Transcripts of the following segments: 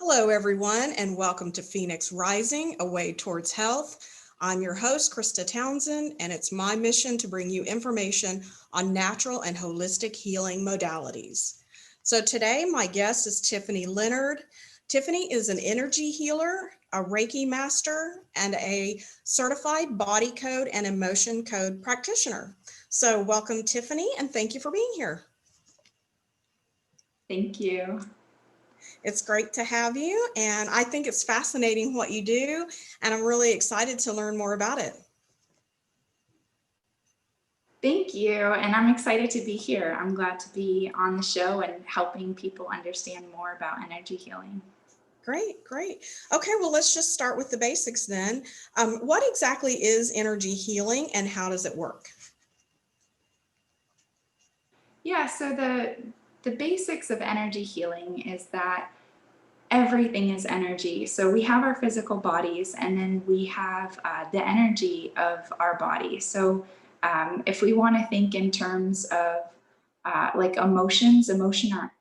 Hello, everyone, and welcome to Phoenix Rising, A Way Towards Health. I'm your host, Krista Townsend, and it's my mission to bring you information on natural and holistic healing modalities. So today, my guest is Tiffany Lenhard. Tiffany is an energy healer, a Reiki Master, and a certified body code and emotion code practitioner. So welcome, Tiffany, and thank you for being here. Thank you. It's great to have you, and I think it's fascinating what you do, and I'm really excited to learn more about it. Thank you. And I'm excited to be here. I'm glad to be on the show and helping people understand more about energy healing. Great. Okay, well, let's just start with the basics then. What exactly is energy healing and how does it work? Yeah, so the basics of energy healing is that everything is energy. So we have our physical bodies, and then we have the energy of our body. So if we want to think in terms of like emotion are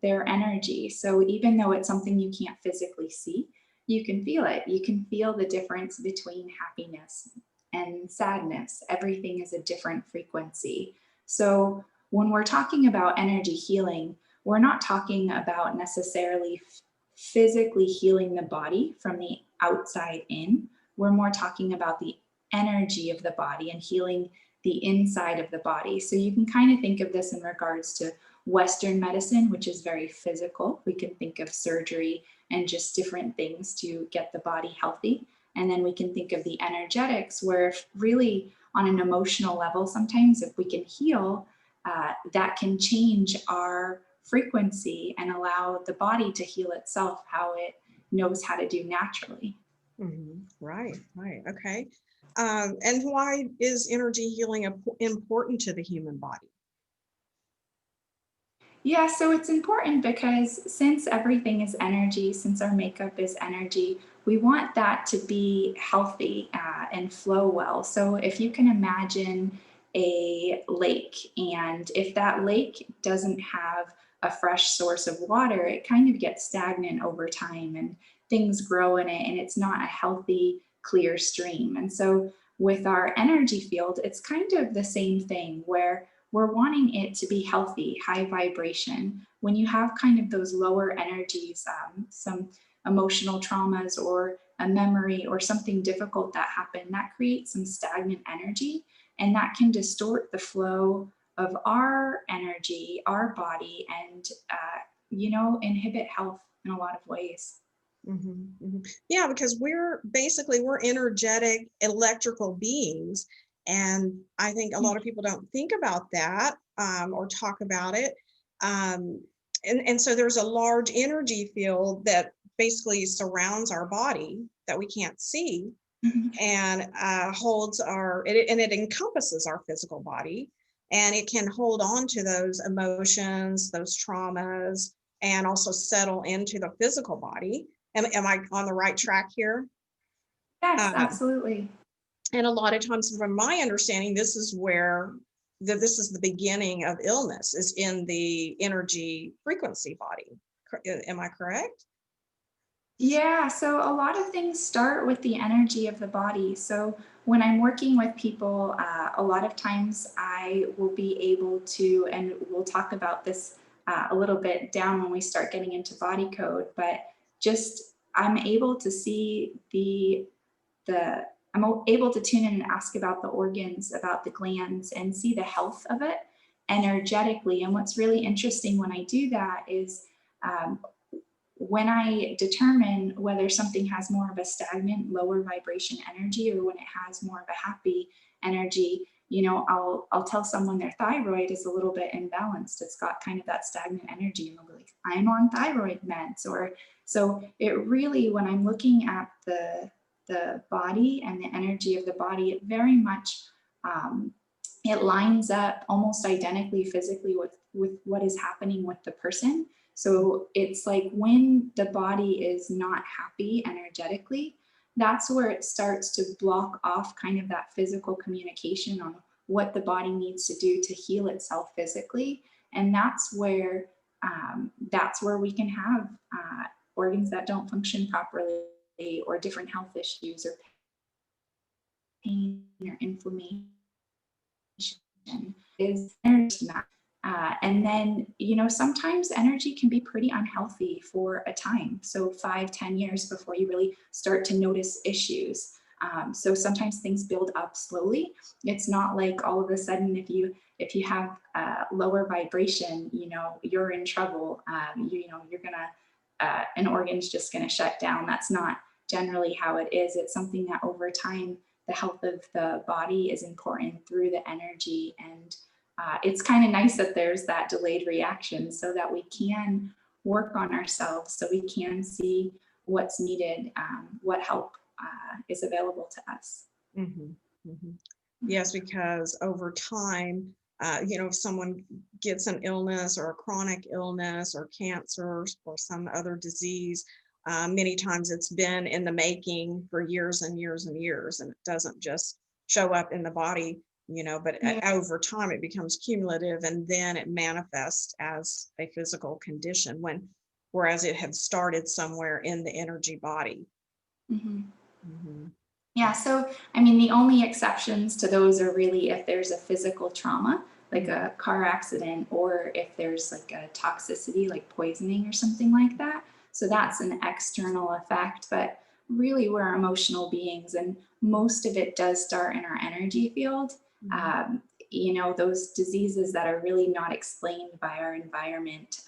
their energy. So even though it's something you can't physically see, you can feel it. You can feel the difference between happiness and sadness. Everything is a different frequency. So when we're talking about energy healing, we're not talking about necessarily physically healing the body from the outside in. We're more talking about the energy of the body and healing the inside of the body. So you can kind of think of this in regards to Western medicine, which is very physical. We can think of surgery and just different things to get the body healthy. And then we can think of the energetics, where really on an emotional level, sometimes if we can heal, that can change our frequency and allow the body to heal itself how it knows how to do naturally. Right. Okay. And why is energy healing important to the human body? Yeah, so it's important because since everything is energy, since our makeup is energy, we want that to be healthy and flow well. So if you can imagine a lake, and if that lake doesn't have a fresh source of water, it kind of gets stagnant over time and things grow in it, and it's not a healthy, clear stream. And so with our energy field, it's kind of the same thing where we're wanting it to be healthy, high vibration. When you have kind of those lower energies, some emotional traumas or a memory or something difficult that happened, that creates some stagnant energy, and that can distort the flow of our energy, our body, and inhibit health in a lot of ways. Yeah, because we're energetic electrical beings. And I think a lot of people don't think about that or talk about it. And so there's a large energy field that basically surrounds our body that we can't see and it encompasses our physical body, and it can hold on to those emotions, those traumas, and also settle into the physical body. Am I on the right track here? Yes, absolutely. And a lot of times, from my understanding, this is the beginning of illness, is in the energy frequency body. Am I correct? Yeah, so a lot of things start with the energy of the body. So when I'm working with people, a lot of times I will be able to, and we'll talk about this a little bit down when we start getting into body code, but just I'm able to see I'm able to tune in and ask about the organs, about the glands, and see the health of it energetically. And what's really interesting when I do that is um, when I determine whether something has more of a stagnant, lower vibration energy, or when it has more of a happy energy, I'll tell someone their thyroid is a little bit imbalanced. It's got kind of that stagnant energy, and they'll be like, I'm on thyroid meds. Or so it really, when I'm looking at the body and the energy of the body, it very much it lines up almost identically physically with what is happening with the person. So it's like when the body is not happy energetically, that's where it starts to block off kind of that physical communication on what the body needs to do to heal itself physically. And that's where we can have organs that don't function properly, or different health issues or pain or inflammation is energy. And then, sometimes energy can be pretty unhealthy for a time. So 5-10 years before you really start to notice issues. So sometimes things build up slowly. It's not like all of a sudden, if you have lower vibration, you're in trouble. You're gonna an organ's just gonna shut down. That's not generally how it is. It's something that over time, the health of the body is important through the energy. And it's kind of nice that there's that delayed reaction so that we can work on ourselves, so we can see what's needed, what help is available to us. Yes, because over time, if someone gets an illness or a chronic illness or cancer or some other disease, many times it's been in the making for years and years and years, and it doesn't just show up in the body, but over time it becomes cumulative, and then it manifests as a physical condition whereas it had started somewhere in the energy body. Yeah, so I mean, the only exceptions to those are really if there's a physical trauma, like a car accident, or if there's like a toxicity, like poisoning or something like that. So that's an external effect, but really we're emotional beings, and most of it does start in our energy field. Those diseases that are really not explained by our environment,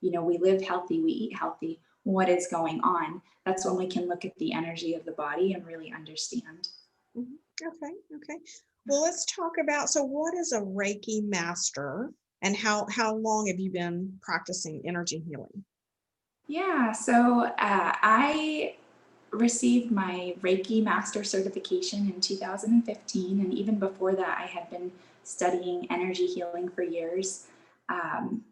we live healthy, we eat healthy. What is going on? That's when we can look at the energy of the body and really understand. Okay. Well, let's talk about, so what is a Reiki Master, and how long have you been practicing energy healing? Yeah, so I received my Reiki Master certification in 2015, and even before that, I had been studying energy healing for years. Um,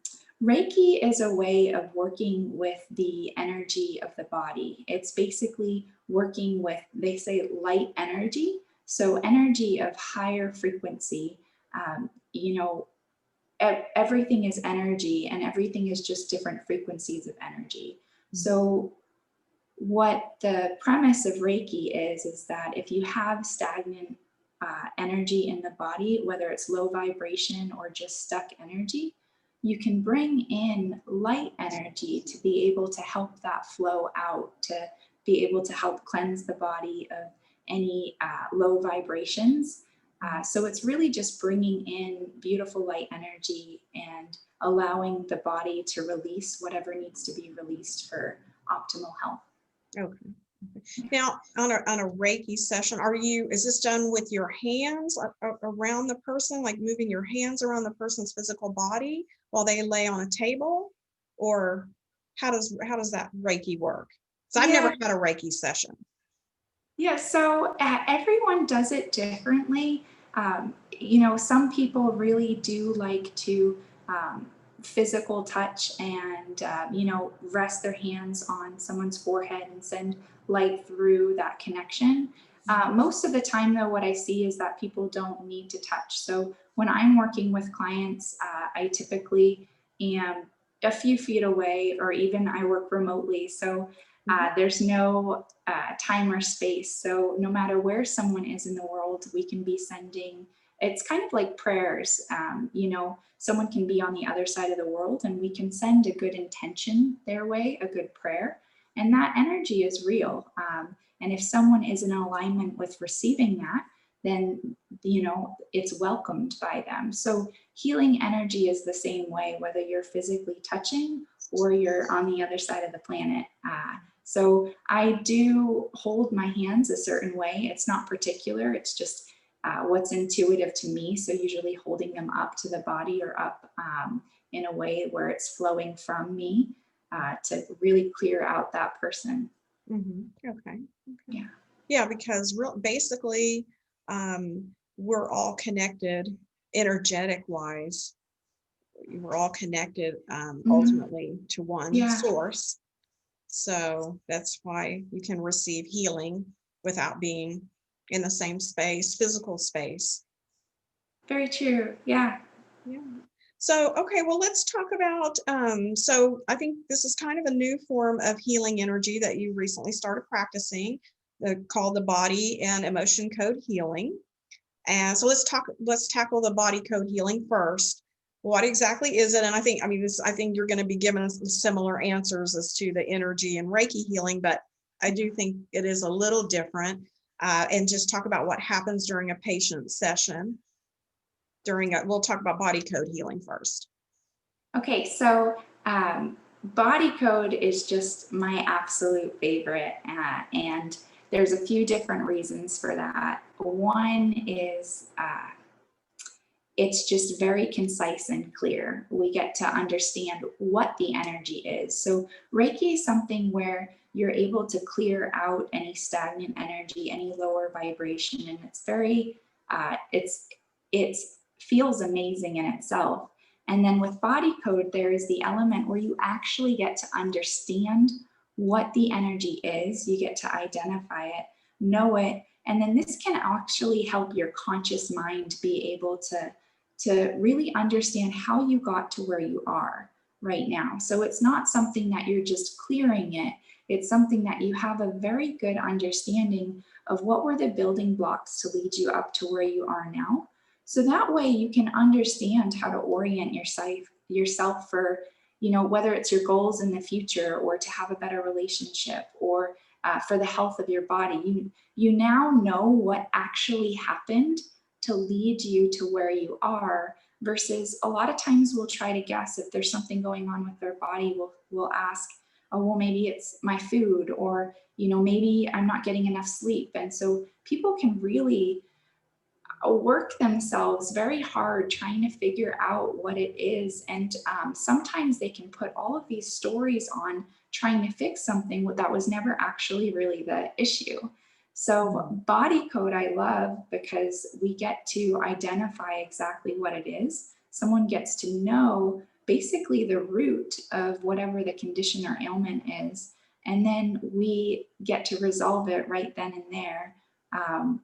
Reiki is a way of working with the energy of the body. It's basically working with, they say, light energy. So, energy of higher frequency. Um, you know, Everything is energy, and everything is just different frequencies of energy. So, what the premise of Reiki is that if you have stagnant energy in the body, whether it's low vibration or just stuck energy, you can bring in light energy to be able to help that flow out, to be able to help cleanse the body of any low vibrations. So it's really just bringing in beautiful light energy and allowing the body to release whatever needs to be released for optimal health. Okay. Now, on a Reiki session, is this done with your hands around the person, like moving your hands around the person's physical body while they lay on a table? Or how does that Reiki work? So I've never had a Reiki session. Yeah, so everyone does it differently. Some people really do like to physical touch and, rest their hands on someone's forehead and send light through that connection. Most of the time, though, what I see is that people don't need to touch. So when I'm working with clients, I typically am a few feet away, or even I work remotely. So there's no time or space. So no matter where someone is in the world, we can be sending, it's kind of like prayers. Someone can be on the other side of the world, and we can send a good intention their way, a good prayer. And that energy is real. And if someone is in alignment with receiving that, then, it's welcomed by them. So healing energy is the same way, whether you're physically touching or you're on the other side of the planet. So I do hold my hands a certain way. It's not particular. It's just what's intuitive to me. So usually holding them up to the body, or up in a way where it's flowing from me to really clear out that person. Okay. Yeah, because basically, we're all connected energetic wise. We're all connected ultimately to one source. So that's why you can receive healing without being in the same space, physical space. Very true. Yeah. So, okay, well, let's talk about, so I think this is kind of a new form of healing energy that you recently started practicing, called the body and emotion code healing. And so let's tackle the body code healing first. What exactly is it? And I think you're going to be giving us similar answers as to the energy and Reiki healing, but I do think it is a little different. And just talk about what happens during a patient session. We'll talk about body code healing first. Okay, so body code is just my absolute favorite, and there's a few different reasons for that. One is it's just very concise and clear. We get to understand what the energy is. So Reiki is something where you're able to clear out any stagnant energy, any lower vibration, and it's very, it feels amazing in itself. And then with body code, there is the element where you actually get to understand what the energy is. You get to identify it, know it, and then this can actually help your conscious mind be able to really understand how you got to where you are right now. So it's not something that you're just clearing it. It's something that you have a very good understanding of what were the building blocks to lead you up to where you are now. So that way you can understand how to orient yourself for, whether it's your goals in the future or to have a better relationship or for the health of your body. You now know what actually happened to lead you to where you are, versus a lot of times we'll try to guess if there's something going on with their body. We'll ask, oh, well, maybe it's my food, or maybe I'm not getting enough sleep. And so people can really work themselves very hard trying to figure out what it is. And sometimes they can put all of these stories on trying to fix something that was never actually really the issue. So body code I love because we get to identify exactly what it is. Someone gets to know basically the root of whatever the condition or ailment is. And then we get to resolve it right then and there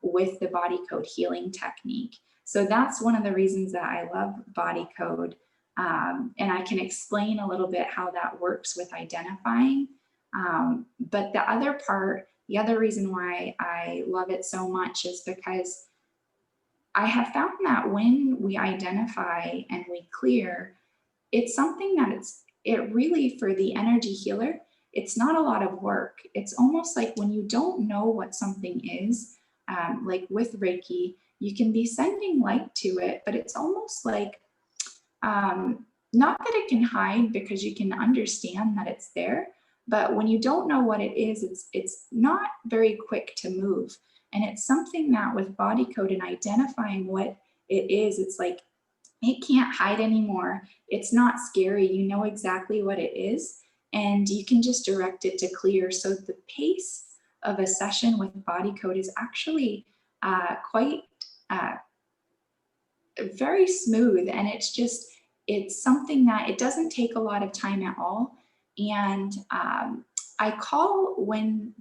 with the body code healing technique. So that's one of the reasons that I love body code. And I can explain a little bit how that works with identifying. But the other reason why I love it so much is because I have found that when we identify and we clear, it's something that it really, for the energy healer, it's not a lot of work. It's almost like when you don't know what something is, like with Reiki, you can be sending light to it, but it's almost like, not that it can hide because you can understand that it's there, but when you don't know what it is, it's not very quick to move. And it's something that with body code and identifying what it is, it's like it can't hide anymore. It's not scary. You know exactly what it is, and you can just direct it to clear. So the pace of a session with body code is actually quite very smooth, and it's something that it doesn't take a lot of time at all. And I call when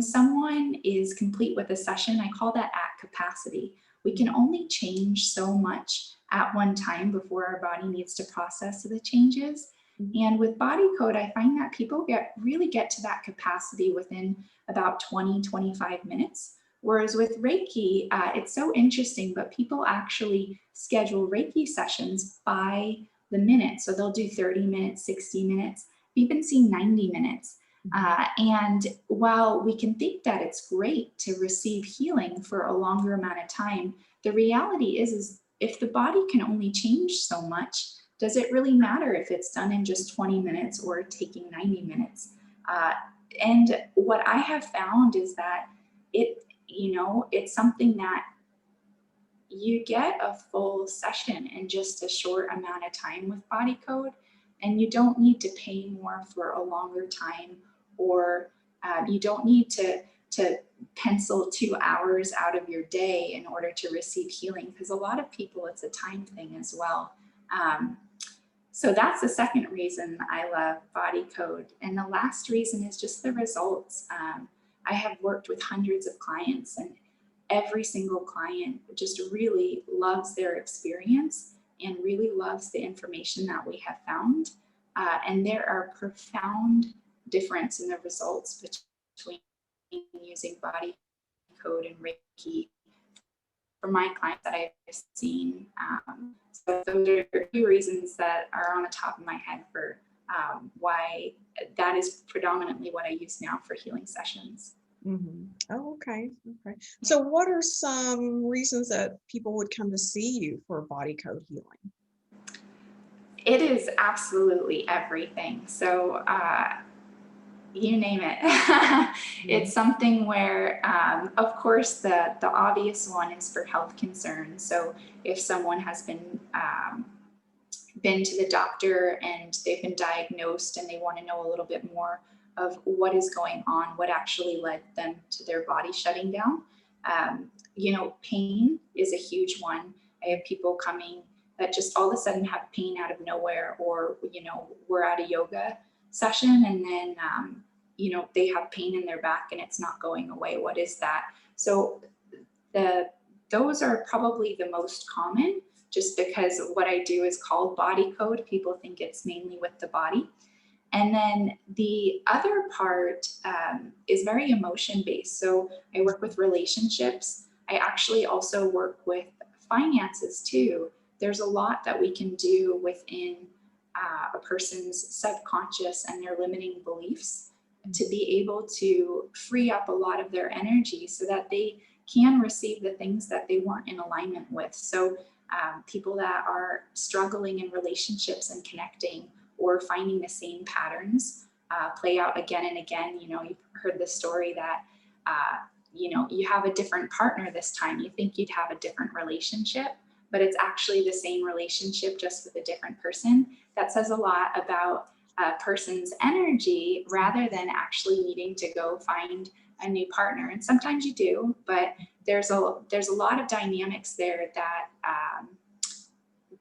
someone is complete with a session, I call that at capacity. We can only change so much at one time before our body needs to process the changes. And with body code, I find that people really get to that capacity within about 20-25 minutes. Whereas with Reiki, it's so interesting, but people actually schedule Reiki sessions by the minute. So they'll do 30 minutes, 60 minutes, I've even seen 90 minutes. And while we can think that it's great to receive healing for a longer amount of time, the reality is if the body can only change so much, does it really matter if it's done in just 20 minutes or taking 90 minutes? And what I have found is that it's something that you get a full session in just a short amount of time with body code, and you don't need to pay more for a longer time, or you don't need to pencil 2 hours out of your day in order to receive healing, because a lot of people, it's a time thing as well. So that's the second reason I love body code. And the last reason is just the results. I have worked with hundreds of clients, and every single client just really loves their experience. and really loves the information that we have found. And there are profound difference in the results between using body code and Reiki for my clients that I've seen. So those are a few reasons that are on the top of my head for why that is predominantly what I use now for healing sessions. Mm-hmm. Oh, okay. Okay. So what are some reasons that people would come to see you for body code healing? It is absolutely everything. So you name it. It's something where, of course, the obvious one is for health concerns. So if someone has been to the doctor and they've been diagnosed and they want to know a little bit more of what is going on, what actually led them to their body shutting down. Pain is a huge one. I have people coming that just all of a sudden have pain out of nowhere, or, we're at a yoga session and then, they have pain in their back and it's not going away. What is that? So those are probably the most common, just because what I do is called body code. People think it's mainly with the body. And then the other part is very emotion based. So I work with relationships. I actually also work with finances too. There's a lot that we can do within a person's subconscious and their limiting beliefs to be able to free up a lot of their energy so that they can receive the things that they weren't in alignment with. So people that are struggling in relationships and connecting or finding the same patterns play out again and again. You've heard the story that, you have a different partner this time. You think you'd have a different relationship, but it's actually the same relationship, just with a different person. That says a lot about a person's energy rather than actually needing to go find a new partner. And sometimes you do, but there's a lot of dynamics there that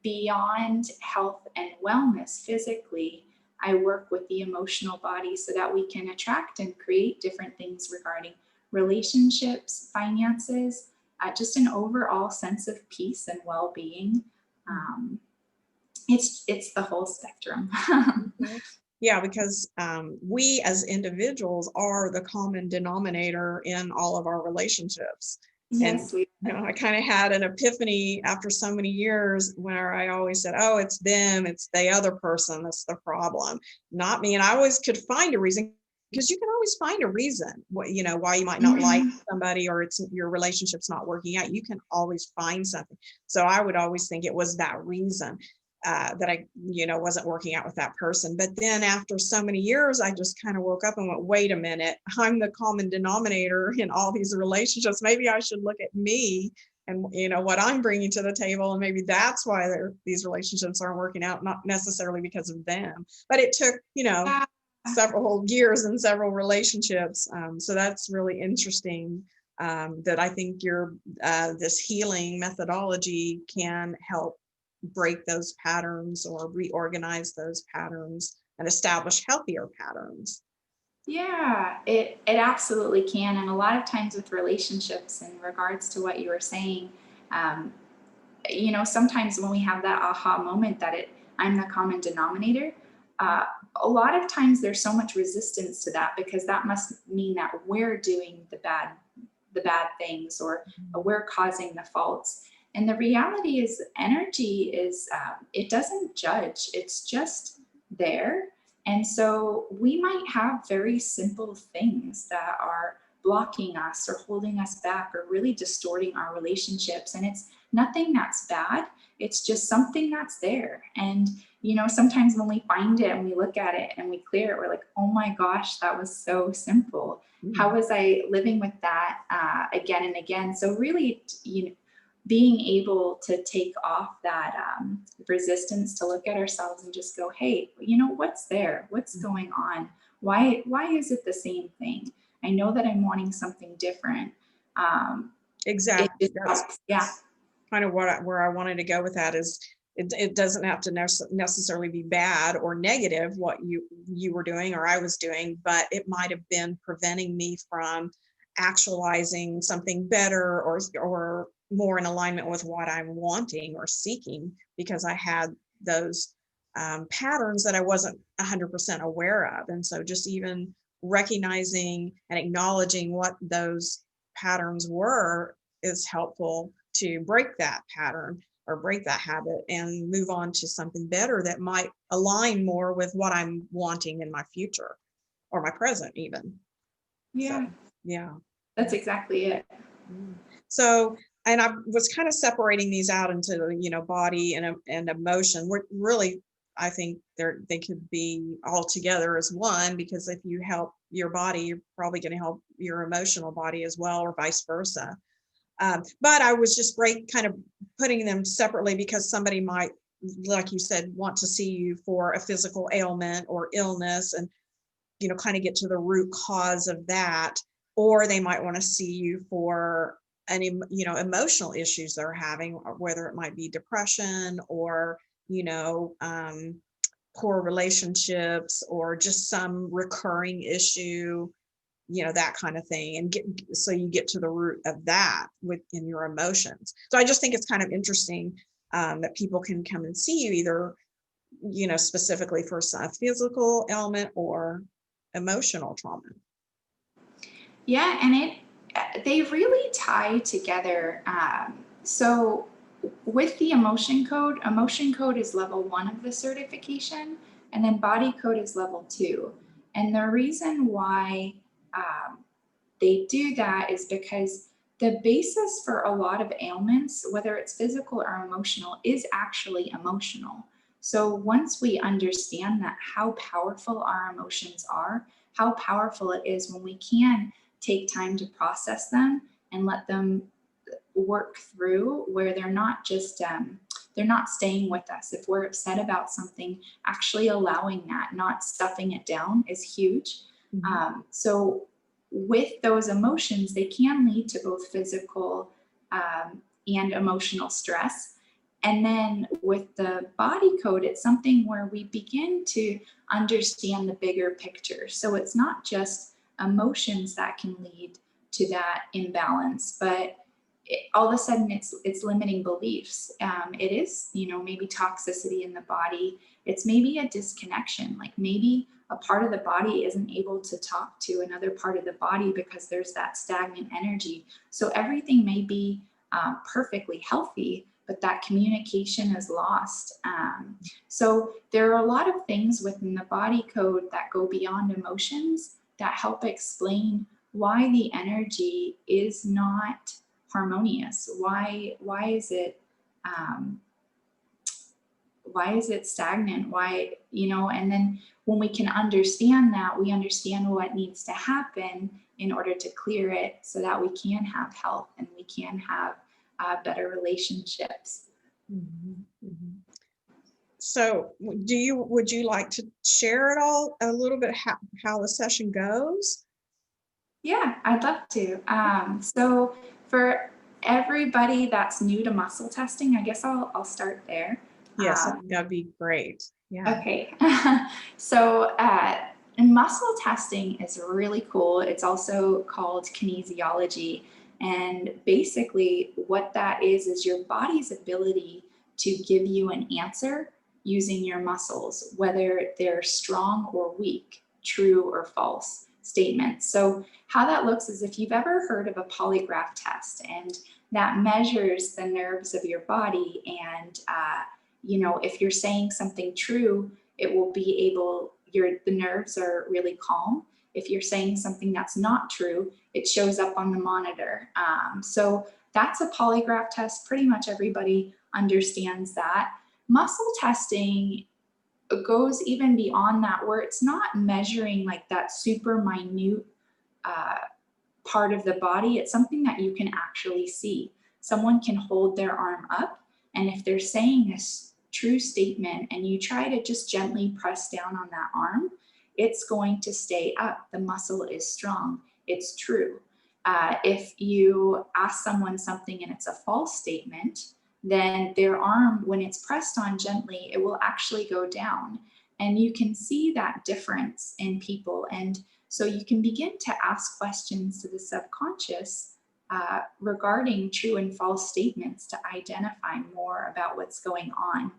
beyond health and wellness physically, I work with the emotional body so that we can attract and create different things regarding relationships, finances, just an overall sense of peace and well-being. It's the whole spectrum. Yeah, because we as individuals are the common denominator in all of our relationships. Yes, And I kind of had an epiphany after so many years where I always said, oh, it's them, it's the other person, that's the problem, not me. And I always could find a reason, because you can always find a reason why you might not like somebody, or it's your relationship's not working out. You can always find something. So I would always think it was that reason that I, wasn't working out with that person. But then after so many years, I just kind of woke up and went, wait a minute, I'm the common denominator in all these relationships. Maybe I should look at me and, what I'm bringing to the table. And maybe that's why these relationships aren't working out, not necessarily because of them. But it took, several years and several relationships. So that's really interesting. That I think this healing methodology can help break those patterns or reorganize those patterns and establish healthier patterns. Yeah, it absolutely can. And a lot of times with relationships, in regards to what you were saying, sometimes when we have that aha moment that I'm the common denominator, a lot of times there's so much resistance to that, because that must mean that we're doing the bad things, or we're causing the faults. And the reality is, energy is, it doesn't judge, it's just there. And so we might have very simple things that are blocking us or holding us back or really distorting our relationships. And it's nothing that's bad, it's just something that's there. And, sometimes when we find it and we look at it and we clear it, we're like, oh my gosh, that was so simple. How was I living with that again and again? So really, being able to take off that resistance to look at ourselves and just go, hey, what's there? What's going on? Why is it the same thing? I know that I'm wanting something different. Exactly. Yeah. Kind of where I wanted to go with that is it doesn't have to necessarily be bad or negative what you were doing or I was doing, but it might have been preventing me from actualizing something better or more in alignment with what I'm wanting or seeking, because I had those patterns that I wasn't 100% aware of. And so just even recognizing and acknowledging what those patterns were is helpful to break that pattern or break that habit and move on to something better that might align more with what I'm wanting in my future or my present even. Yeah, So, yeah. that's exactly it. So, and I was kind of separating these out into, body and emotion. We're really, I think they could be all together as one, because if you help your body, you're probably going to help your emotional body as well, or vice versa. But I was just kind of putting them separately, because somebody might, like you said, want to see you for a physical ailment or illness, and kind of get to the root cause of that, or they might want to see you for any emotional issues they're having, whether it might be depression or poor relationships, or just some recurring issue, that kind of thing, and so you get to the root of that within your emotions. So I just think it's kind of interesting that people can come and see you either specifically for a physical ailment or emotional trauma. Yeah, and they really tie together. So with the emotion code is level 1 of the certification, and then body code is level 2. And the reason why they do that is because the basis for a lot of ailments, whether it's physical or emotional, is actually emotional. So once we understand that, how powerful our emotions are, how powerful it is when we can take time to process them and let them work through, where they're not just they're not staying with us. If we're upset about something, actually allowing that, not stuffing it down, is huge. So with those emotions, they can lead to both physical and emotional stress. And then with the body code, it's something where we begin to understand the bigger picture. So it's not just emotions that can lead to that imbalance, but all of a sudden it's limiting beliefs. It is, maybe toxicity in the body. It's maybe a disconnection, like maybe a part of the body isn't able to talk to another part of the body because there's that stagnant energy. So everything may be perfectly healthy, but that communication is lost. So there are a lot of things within the body code that go beyond emotions that help explain why the energy is not harmonious. Why is it stagnant? Why, and then when we can understand that, we understand what needs to happen in order to clear it, so that we can have health and we can have better relationships. So would you like to share it all a little bit, how the session goes? Yeah, I'd love to. So for everybody that's new to muscle testing, I guess I'll start there. Yes, that'd be great. Yeah. Okay. So muscle testing is really cool. It's also called kinesiology. And basically what that is your body's ability to give you an answer using your muscles, whether they're strong or weak, true or false statements. So how that looks is, if you've ever heard of a polygraph test, and that measures the nerves of your body, and if you're saying something true, it will be able, the nerves are really calm. If you're saying something that's not true, it shows up on the monitor. So that's a polygraph test. Pretty much everybody understands that. Muscle testing goes even beyond that, where it's not measuring like that super minute part of the body. It's something that you can actually see. Someone can hold their arm up, and if they're saying a true statement and you try to just gently press down on that arm, it's going to stay up. The muscle is strong. It's true. If you ask someone something and it's a false statement, then their arm, when it's pressed on gently, it will actually go down. And you can see that difference in people. And so you can begin to ask questions to the subconscious regarding true and false statements to identify more about what's going on.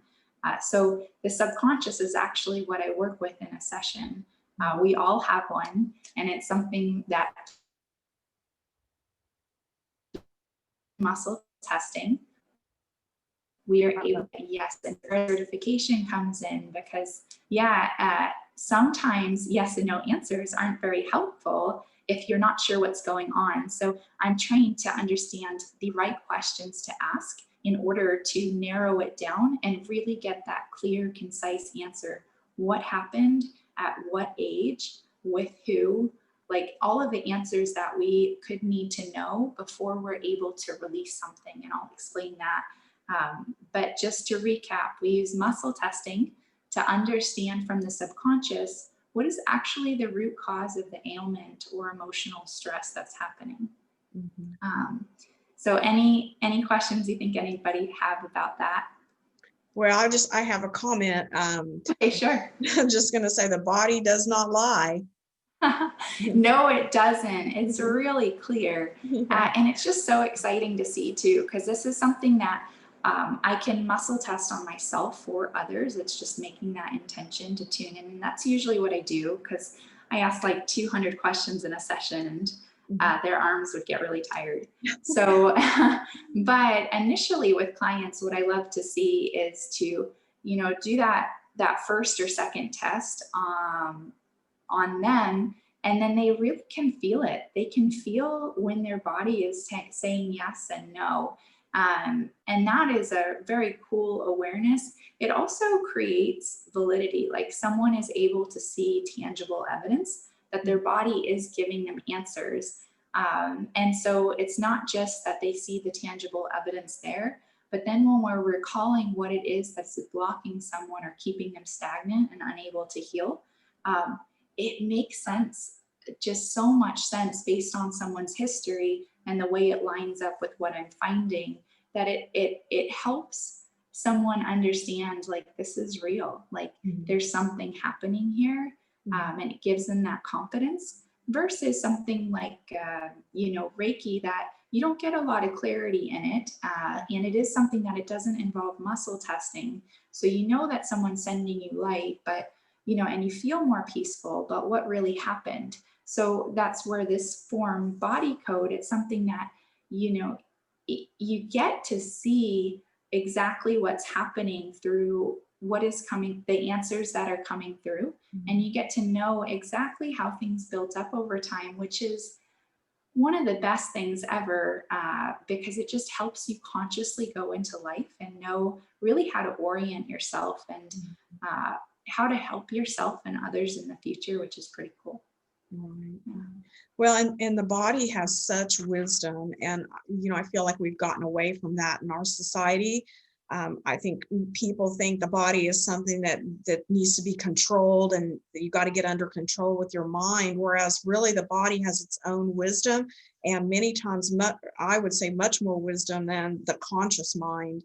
So the subconscious is actually what I work with in a session. We all have one, and it's something that muscle testing, we are able to, yes, and certification comes in because, sometimes yes and no answers aren't very helpful if you're not sure what's going on. So I'm trained to understand the right questions to ask in order to narrow it down and really get that clear, concise answer. What happened, at what age, with who, like all of the answers that we could need to know before we're able to release something. And I'll explain that. But just to recap, we use muscle testing to understand from the subconscious what is actually the root cause of the ailment or emotional stress that's happening. So any questions you think anybody have about that? Well, I have a comment. Okay, sure. I'm just going to say the body does not lie. No, it doesn't. It's really clear. And it's just so exciting to see too, because this is something that I can muscle test on myself for others. It's just making that intention to tune in. And that's usually what I do, because I ask like 200 questions in a session and their arms would get really tired. So, but initially with clients, what I love to see is to, do that first or second test on them, and then they really can feel it. They can feel when their body is saying yes and no. And that is a very cool awareness. It also creates validity, like someone is able to see tangible evidence that their body is giving them answers. And so it's not just that they see the tangible evidence there, but then when we're recalling what it is that's blocking someone or keeping them stagnant and unable to heal, it makes sense, just so much sense based on someone's history and the way it lines up with what I'm finding, that it helps someone understand, like, this is real, like there's something happening here, and it gives them that confidence versus something like, Reiki, that you don't get a lot of clarity in it. And it is something that it doesn't involve muscle testing. So that someone's sending you light, but and you feel more peaceful, but what really happened? So that's where this form body code, it's something that, you get to see exactly what's happening through what is coming, the answers that are coming through, and you get to know exactly how things built up over time, which is one of the best things ever, because it just helps you consciously go into life and know really how to orient yourself and how to help yourself and others in the future, which is pretty cool. Right. Well, and the body has such wisdom, and I feel like we've gotten away from that in our society. I think people think the body is something that needs to be controlled, and that you got to get under control with your mind, whereas really the body has its own wisdom, and many times I would say much more wisdom than the conscious mind.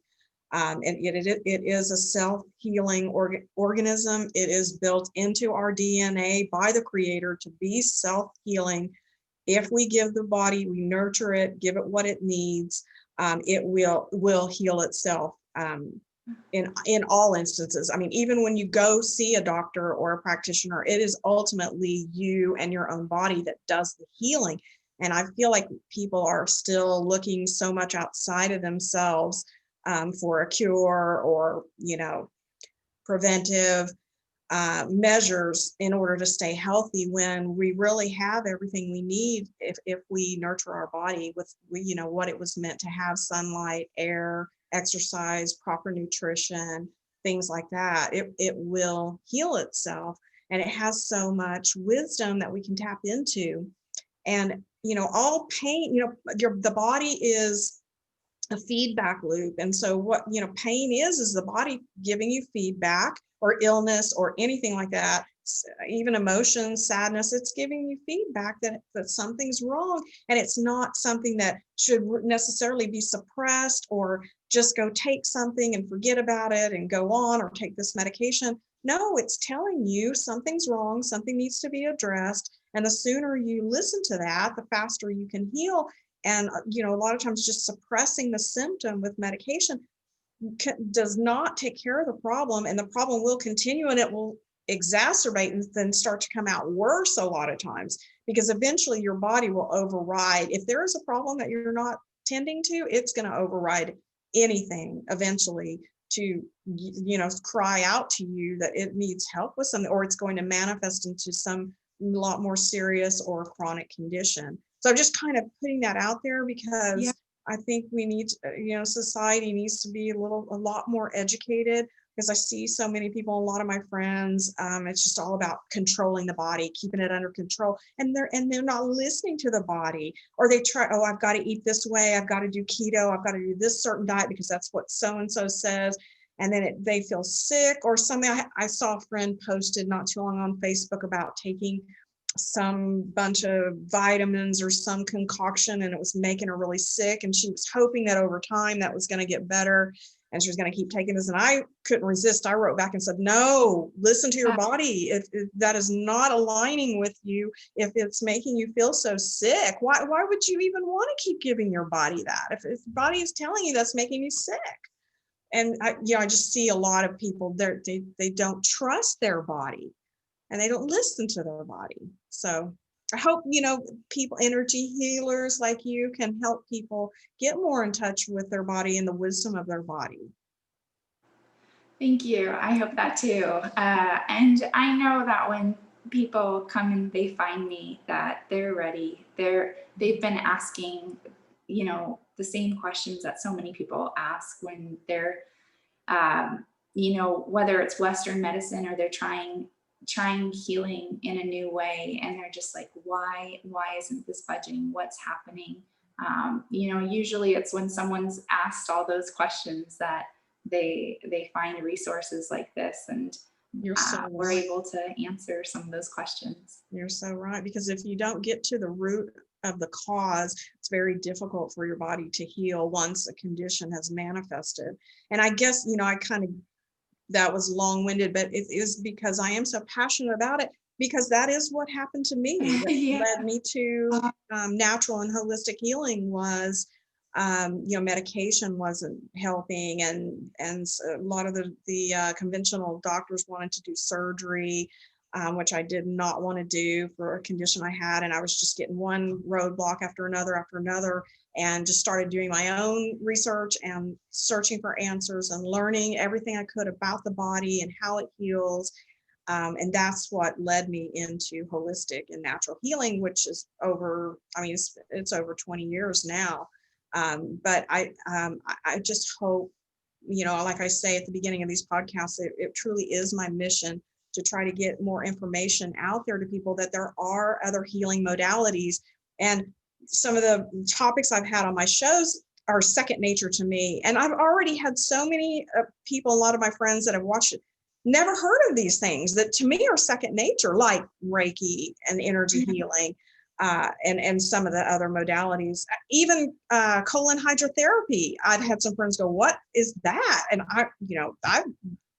And it is a self-healing organism. It is built into our DNA by the Creator to be self-healing. If we give the body, we nurture it, give it what it needs, it will heal itself. In all instances. I mean, even when you go see a doctor or a practitioner, it is ultimately you and your own body that does the healing. And I feel like people are still looking so much outside of themselves for a cure or, preventive measures in order to stay healthy, when we really have everything we need if we nurture our body with, what it was meant to have: sunlight, air, exercise, proper nutrition, things like that. It will heal itself, and it has so much wisdom that we can tap into. And all pain, the body is a feedback loop. And so what pain is the body giving you feedback, or illness or anything like that, even emotions, sadness, it's giving you feedback that something's wrong. And it's not something that should necessarily be suppressed, or just go take something and forget about it and go on, or take this medication. No, it's telling you something's wrong, something needs to be addressed. And the sooner you listen to that, the faster you can heal. And, a lot of times just suppressing the symptom with medication does not take care of the problem, and the problem will continue, and it will exacerbate and then start to come out worse a lot of times, because eventually your body will override. If there is a problem that you're not tending to, it's going to override anything eventually to, cry out to you that it needs help with something, or it's going to manifest into some lot more serious or chronic condition. So I'm just kind of putting that out there, Yeah. because I think we need to, society needs to be a lot more educated, because I see so many people, a lot of my friends, it's just all about controlling the body, keeping it under control. And they're not listening to the body, or they try, oh, I've got to eat this way. I've got to do keto. I've got to do this certain diet because that's what so-and-so says. And then they feel sick or something. I saw a friend posted not too long on Facebook about taking some bunch of vitamins or some concoction, and it was making her really sick, and she was hoping that over time that was going to get better and she was going to keep taking this. And I couldn't resist. I wrote back and said, no, listen to your body. If that is not aligning with you, if it's making you feel so sick, why would you even want to keep giving your body that if the body is telling you that's making you sick? And I just see a lot of people there, they don't trust their body, and they don't listen to their body. So I hope, people, energy healers like you, can help people get more in touch with their body and the wisdom of their body. Thank you. I hope that too. And I know that when people come and they find me, that they're ready. They've been asking, the same questions that so many people ask when they're, whether it's Western medicine or they're trying healing in a new way, and they're just like, why isn't this budging? What's happening? Usually it's when someone's asked all those questions that they find resources like this, and You're so we're right. able to answer some of those questions. You're so right, because if you don't get to the root of the cause, it's very difficult for your body to heal once a condition has manifested. And I guess, I kind of, that was long-winded, but it is because I am so passionate about it, because that is what happened to me. What Yeah. led me to natural and holistic healing was, medication wasn't helping, and a lot of the conventional doctors wanted to do surgery, which I did not want to do for a condition I had, and I was just getting one roadblock after another, and just started doing my own research and searching for answers and learning everything I could about the body and how it heals. And that's what led me into holistic and natural healing, which is it's over 20 years now. But I just hope, like I say at the beginning of these podcasts, it truly is my mission to try to get more information out there to people, that there are other healing modalities. And some of the topics I've had on my shows are second nature to me. And I've already had so many people, a lot of my friends that have watched it, never heard of these things that to me are second nature, like Reiki and energy healing, and some of the other modalities, even colon hydrotherapy. I've had some friends go, what is that? And I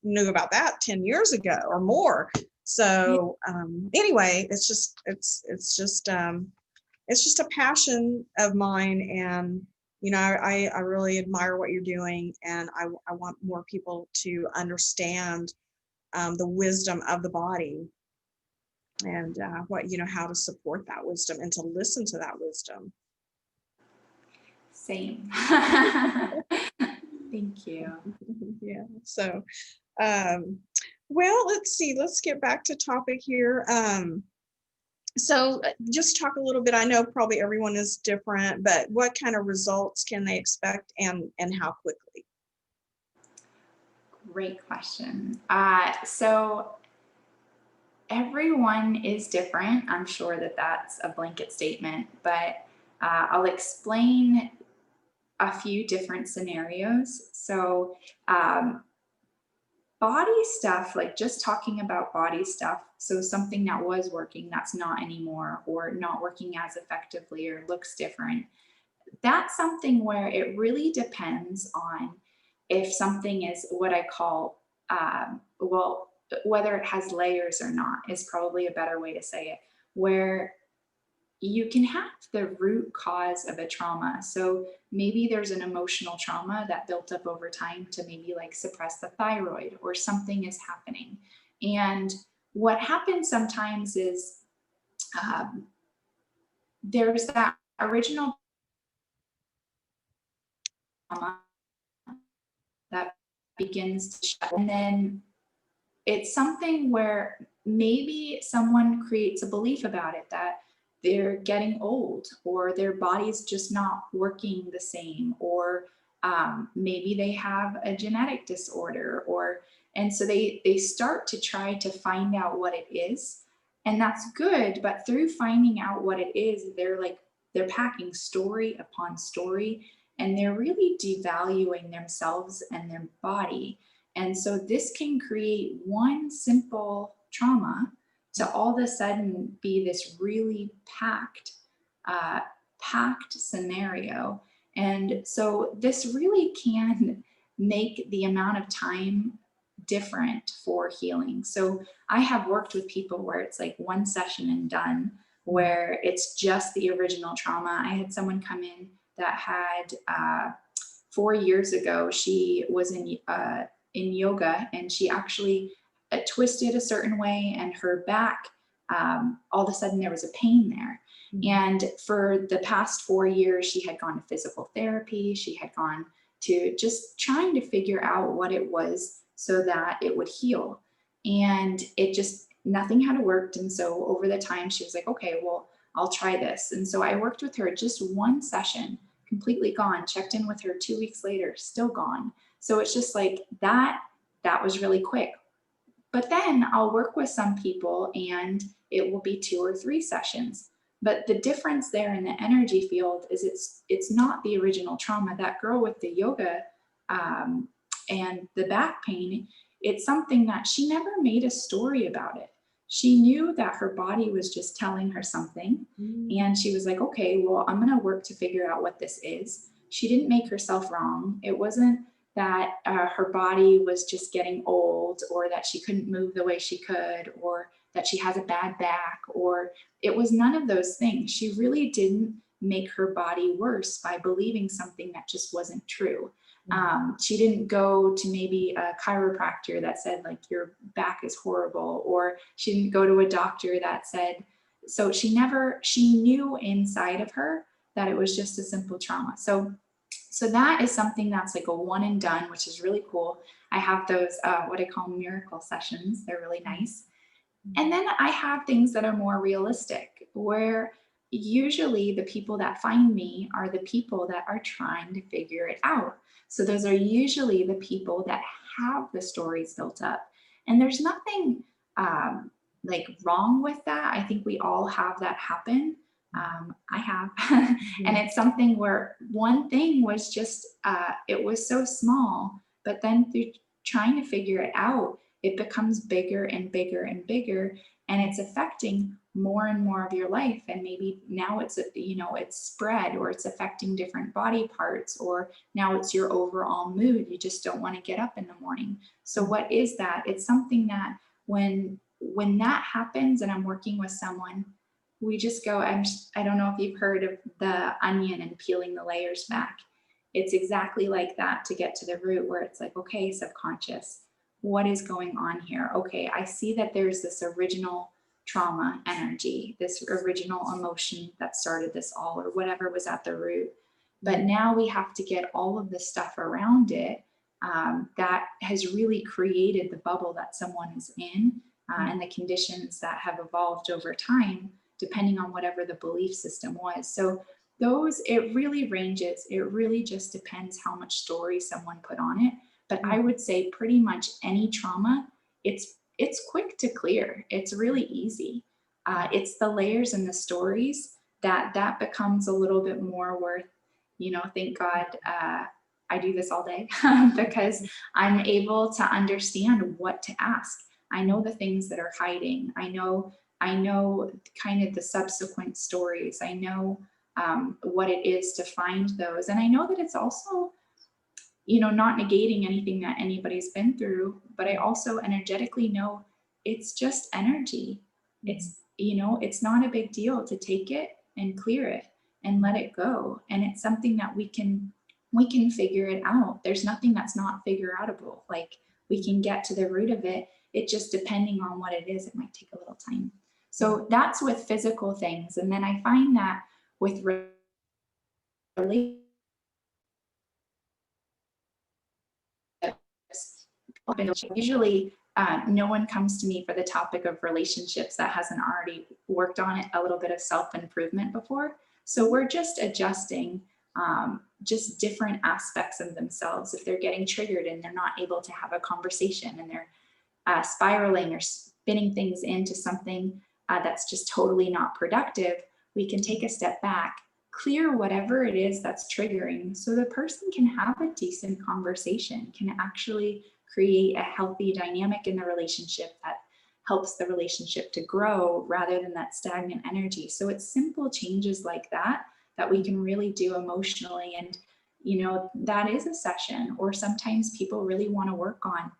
knew about that 10 years ago or more. So anyway, it's just a passion of mine. And, I really admire what you're doing. And I want more people to understand the wisdom of the body, and how to support that wisdom and to listen to that wisdom. Same. Thank you. Yeah. So, well, let's see. Let's get back to topic here. So just talk a little bit. I know probably everyone is different, but what kind of results can they expect, and how quickly? Great question. So everyone is different. I'm sure that that's a blanket statement, but I'll explain a few different scenarios. So body stuff, like just talking about body stuff. So something that was working that's not anymore, or not working as effectively, or looks different. That's something where it really depends on if something is what I call, whether it has layers or not is probably a better way to say it, where you can have the root cause of a trauma. So maybe there's an emotional trauma that built up over time to maybe like suppress the thyroid, or something is happening. And what happens sometimes is um, there's that original trauma that begins to show. And then it's something where maybe someone creates a belief about it that they're getting old, or their body's just not working the same, or maybe they have a genetic disorder, or and so they start to try to find out what it is. And that's good, but through finding out what it is, they're packing story upon story, and they're really devaluing themselves and their body. And so this can create one simple trauma to all of a sudden be this really uh, packed scenario. And so this really can make the amount of time different for healing. So I have worked with people where it's like one session and done, where it's just the original trauma. I had someone come in that had 4 years ago, she was in yoga, and she actually twisted a certain way, and her back, all of a sudden there was a pain there. And for the past 4 years, she had gone to physical therapy. She had gone to just trying to figure out what it was so that it would heal. And it just, nothing had worked. And so over the time, she was like, okay, well, I'll try this. And so I worked with her just one session, completely gone, checked in with her 2 weeks later, still gone. So it's just like that was really quick. But then I'll work with some people and it will be 2 or 3 sessions. But the difference there in the energy field is it's not the original trauma. That girl with the yoga and the back pain, it's something that she never made a story about it. She knew that her body was just telling her something. And she was like, okay, well, I'm going to work to figure out what this is. She didn't make herself wrong. It wasn't that her body was just getting old, or that she couldn't move the way she could, or that she has a bad back, or it was none of those things. She really didn't make her body worse by believing something that just wasn't true. She didn't go to maybe a chiropractor that said like your back is horrible, or she didn't go to a doctor that said, so she knew inside of her that it was just a simple trauma. So that is something that's like a one and done, which is really cool. I have those, what I call miracle sessions. They're really nice. And then I have things that are more realistic, where usually the people that find me are the people that are trying to figure it out. So those are usually the people that have the stories built up. And there's nothing like wrong with that. I think we all have that happen. I have. And it's something where one thing was just, it was so small, but then through trying to figure it out, it becomes bigger and bigger and bigger, and it's affecting more and more of your life. And maybe now it's, it's spread, or it's affecting different body parts, or now it's your overall mood. You just don't want to get up in the morning. So what is that? It's something that when that happens and I'm working with someone, we just go, I don't know if you've heard of the onion and peeling the layers back. It's exactly like that to get to the root, where it's like, okay, subconscious, what is going on here? Okay, I see that there's this original trauma energy, this original emotion that started this all, or whatever was at the root. But now we have to get all of the stuff around it that has really created the bubble that someone is in, and the conditions that have evolved over time, depending on whatever the belief system was. So those, it really ranges. It really just depends how much story someone put on it. But I would say pretty much any trauma, it's quick to clear. It's really easy. It's the layers and the stories that becomes a little bit more worth, thank God I do this all day because I'm able to understand what to ask. I know the things that are hiding. I know kind of the subsequent stories. I know what it is to find those. And I know that it's also, not negating anything that anybody's been through, but I also energetically know it's just energy. It's, it's not a big deal to take it. and clear it and let it go. And it's something that we can figure it out. There's nothing that's not figure outable. Like, we can get to the root of it. It just, depending on what it is, it might take a little time. So that's with physical things. And then I find that with relationships, usually no one comes to me for the topic of relationships that hasn't already worked on it, a little bit of self-improvement before. So we're just adjusting just different aspects of themselves. If they're getting triggered and they're not able to have a conversation, and they're spiraling or spinning things into something that's just totally not productive, we can take a step back, clear whatever it is that's triggering, so the person can have a decent conversation, can actually create a healthy dynamic in the relationship that helps the relationship to grow rather than that stagnant energy. So it's simple changes like that that we can really do emotionally. And, you know, that is a session. Or sometimes people really want to work on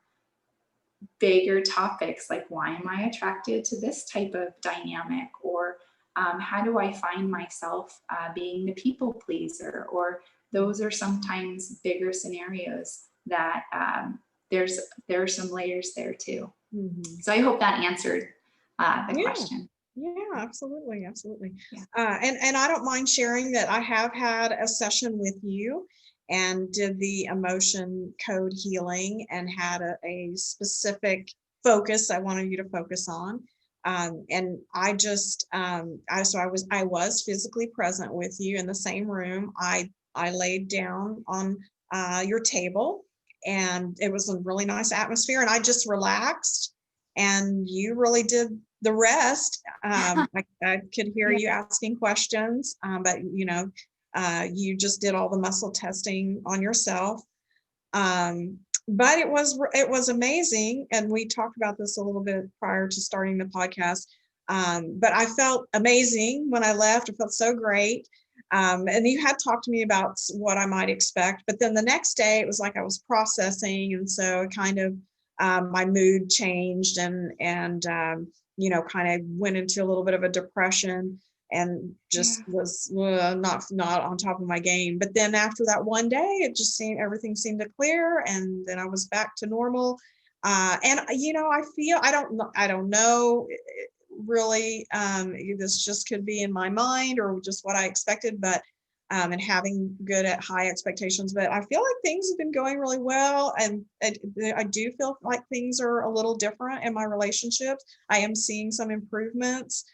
bigger topics like, why am I attracted to this type of dynamic? Or how do I find myself being the people pleaser? Or those are sometimes bigger scenarios that there are some layers there too. Mm-hmm. So I hope that answered the question. Yeah, absolutely. Absolutely. Yeah. And I don't mind sharing that I have had a session with you and did the emotion code healing and had a specific focus I wanted you to focus on. And I just, I was physically present with you in the same room. I laid down on your table, and it was a really nice atmosphere, and I just relaxed, and you really did the rest. I could hear you asking questions, but you know, you just did all the muscle testing on yourself. But it was amazing. And we talked about this a little bit prior to starting the podcast. But I felt amazing when I left. I felt so great. And you had talked to me about what I might expect, but then the next day it was like I was processing. And so kind of, my mood changed and you know, kind of went into a little bit of a depression and just was not on top of my game. But then after that one day, it just seemed, everything seemed to clear, and then I was back to normal. And you know, I feel, I don't know really, this just could be in my mind or just what I expected, but and having good at high expectations, but I feel like things have been going really well. And I do feel like things are a little different in my relationships. I am seeing some improvements.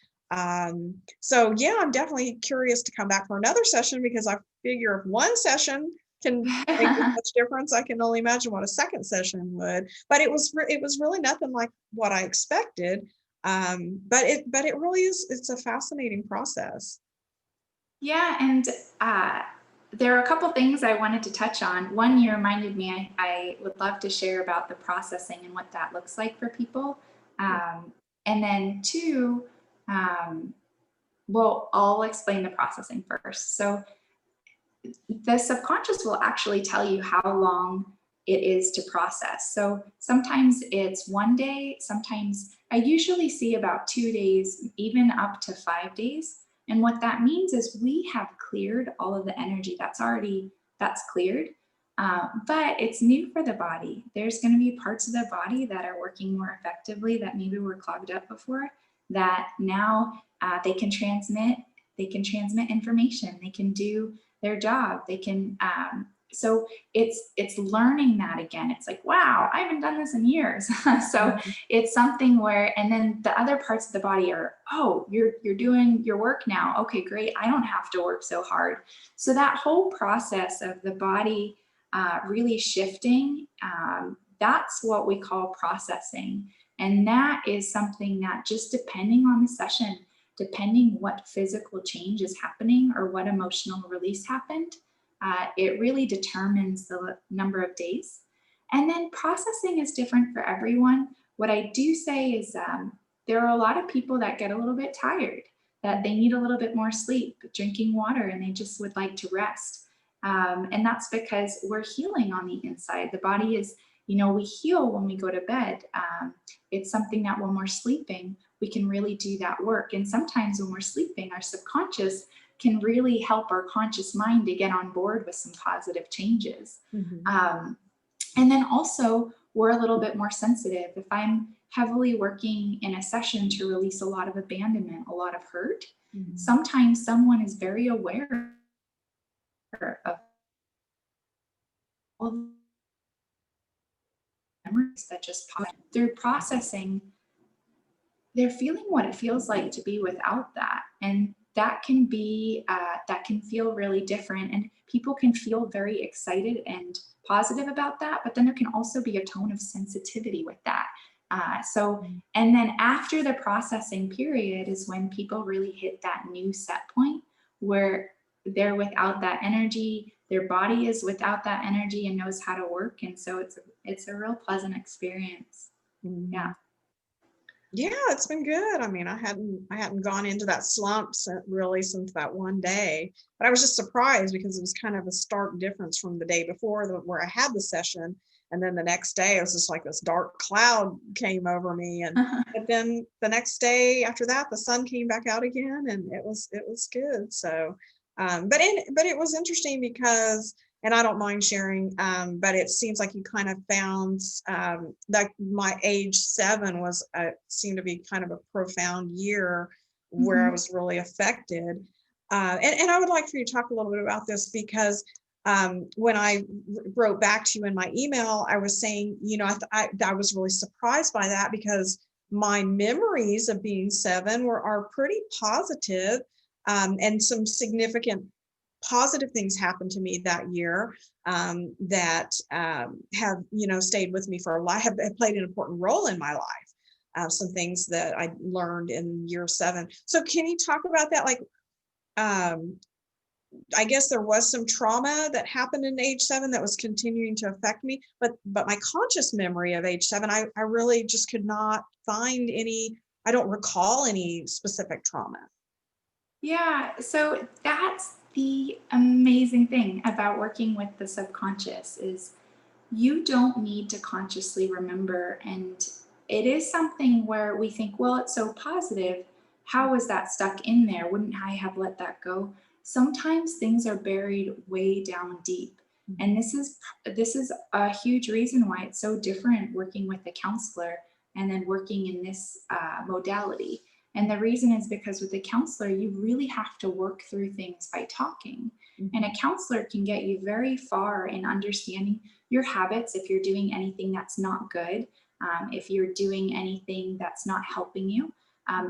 So yeah, I'm definitely curious to come back for another session, because I figure if one session can make this much difference, I can only imagine what a second session would. But it was really nothing like what I expected. But it really is, it's a fascinating process. Yeah, and there are a couple things I wanted to touch on. One, you reminded me, I would love to share about the processing and what that looks like for people. And then two, well, I'll explain the processing first. So the subconscious will actually tell you how long it is to process. So sometimes it's 1 day, sometimes I usually see about 2 days, even up to 5 days. And what that means is we have cleared all of the energy that's cleared, but it's new for the body. There's going to be parts of the body that are working more effectively that maybe were clogged up before, that now they can transmit information. They can do their job. They can, so it's learning that again. It's like, wow, I haven't done this in years. So it's something where, and then the other parts of the body are, oh, you're doing your work now. Okay, great. I don't have to work so hard. So that whole process of the body really shifting, that's what we call processing. And that is something that, just depending on the session, depending what physical change is happening or what emotional release happened, it really determines the number of days. And then processing is different for everyone. What I do say is there are a lot of people that get a little bit tired, that they need a little bit more sleep, drinking water, and they just would like to rest. And that's because we're healing on the inside. The body is, you know, we heal when we go to bed. It's something that when we're sleeping, we can really do that work. And sometimes when we're sleeping, our subconscious can really help our conscious mind to get on board with some positive changes. And then also, we're a little bit more sensitive. If I'm heavily working in a session to release a lot of abandonment, a lot of hurt, sometimes someone is very aware of all the memories that just pop through processing. They're feeling what it feels like to be without that. And that can be, that can feel really different. And people can feel very excited and positive about that. But then there can also be a tone of sensitivity with that. And then after the processing period is when people really hit that new set point where they're without that energy, their body is without that energy and knows how to work. And so it's a real pleasant experience. Yeah. Yeah, it's been good. I mean, I hadn't gone into that slump really since that one day, but I was just surprised because it was kind of a stark difference from the day before where I had the session. And then the next day it was just like this dark cloud came over me. But then the next day after that, the sun came back out again and it was good. So, but it was interesting because, and I don't mind sharing, but it seems like you kind of found that my age 7 seemed to be kind of a profound year where I was really affected. And I would like for you to talk a little bit about this because when I wrote back to you in my email, I was saying, I was really surprised by that because my memories of being 7 are pretty positive, and some significant positive things happened to me that year that have stayed with me for a life, have played an important role in my life. Some things that I learned in year 7. So can you talk about that? Like, I guess there was some trauma that happened in age 7 that was continuing to affect me, but my conscious memory of age 7, I really just could not find any. I don't recall any specific trauma. Yeah, so that's the amazing thing about working with the subconscious is you don't need to consciously remember. And it is something where we think, well, it's so positive. How is that stuck in there? Wouldn't I have let that go? Sometimes things are buried way down deep. And this is a huge reason why it's so different working with a counselor and then working in this modality. And the reason is because with a counselor, you really have to work through things by talking. And a counselor can get you very far in understanding your habits if you're doing anything that's not good, if you're doing anything that's not helping you.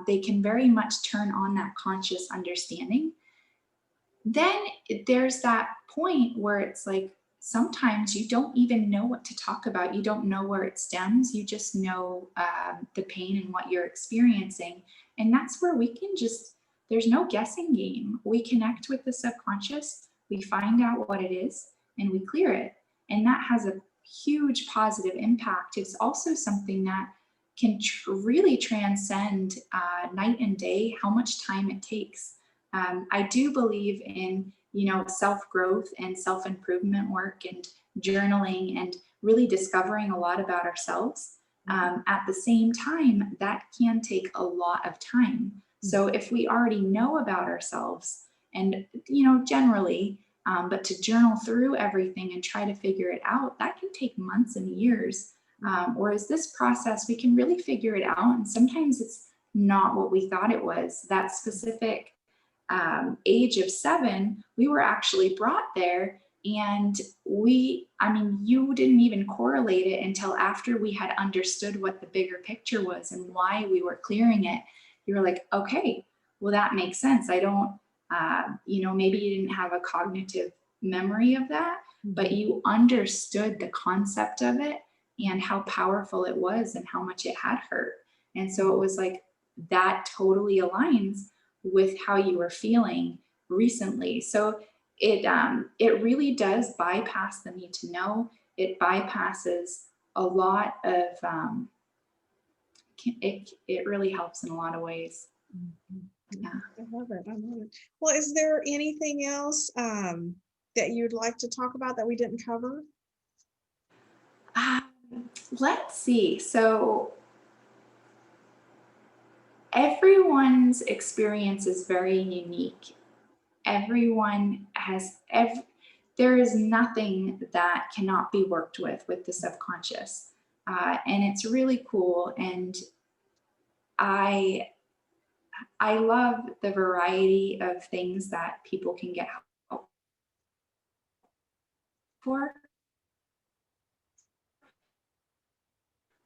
They can very much turn on that conscious understanding. Then there's that point where it's like, sometimes you don't even know what to talk about. You don't know where it stems. You just know the pain and what you're experiencing. And that's where we can there's no guessing game. We connect with the subconscious, we find out what it is, and we clear it. And that has a huge positive impact. It's also something that can really transcend night and day, how much time it takes. I do believe in, self-growth and self-improvement work and journaling and really discovering a lot about ourselves. At the same time, that can take a lot of time. So if we already know about ourselves and, generally, but to journal through everything and try to figure it out, that can take months and years. Whereas this process, we can really figure it out. And sometimes it's not what we thought it was. That specific age of 7, we were actually brought there. And you didn't even correlate it until after we had understood what the bigger picture was and why we were clearing it. You were like, okay, well, that makes sense. I don't, maybe you didn't have a cognitive memory of that, but you understood the concept of it and how powerful it was and how much it had hurt. And so it was like, that totally aligns with how you were feeling recently. So it really does bypass the need to know. It bypasses a lot of, it really helps in a lot of ways. Yeah. I love it. Well, is there anything else that you'd like to talk about that we didn't cover? Let's see. So everyone's experience is very unique. Everyone has, there is nothing that cannot be worked with the subconscious. And it's really cool. And I love the variety of things that people can get help for.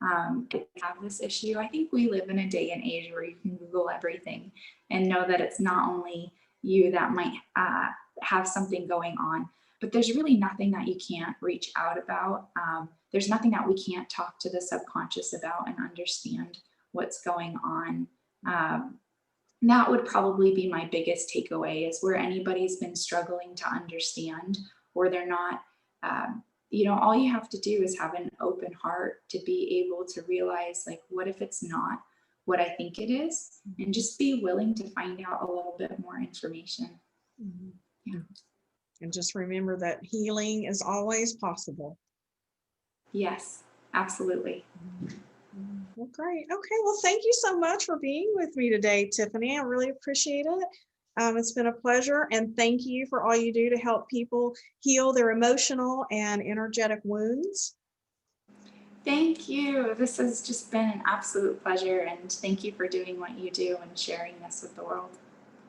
Have this issue. I think we live in a day and age where you can Google everything and know that it's not only you that might have something going on, but there's really nothing that you can't reach out about. There's nothing that we can't talk to the subconscious about and understand what's going on. That would probably be my biggest takeaway, is where anybody's been struggling to understand, or they're not, all you have to do is have an open heart to be able to realize, like, what if it's not what I think it is, and just be willing to find out a little bit more information. Mm-hmm. Yeah. And just remember that healing is always possible. Yes, absolutely. Well, great. Okay. Well, thank you so much for being with me today, Tiffany. I really appreciate it. It's been a pleasure. And thank you for all you do to help people heal their emotional and energetic wounds. Thank you. This has just been an absolute pleasure. And thank you for doing what you do and sharing this with the world.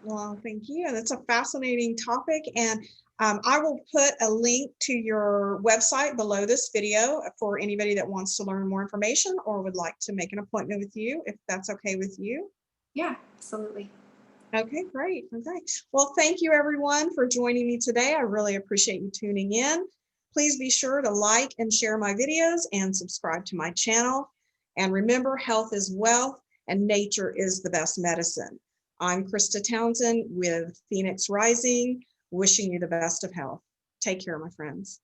Well, thank you. And it's a fascinating topic. And I will put a link to your website below this video for anybody that wants to learn more information or would like to make an appointment with you, if that's okay with you. Yeah, absolutely. Okay, great. Okay. Well, thank you everyone for joining me today. I really appreciate you tuning in. Please be sure to like and share my videos and subscribe to my channel. And remember, health is wealth and nature is the best medicine. I'm Krista Townsend with Phoenix Rising, wishing you the best of health. Take care, my friends.